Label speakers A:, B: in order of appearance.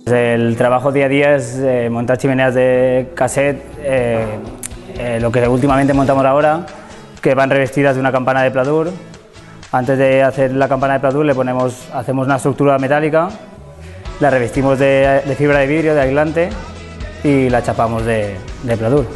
A: El trabajo día a día es montar chimeneas de cassette, lo que últimamente montamos ahora, que van revestidas de una campana de pladur. Antes de hacer la campana de pladur hacemos una estructura metálica, la revestimos de fibra de vidrio, de aislante, y la chapamos de pladur.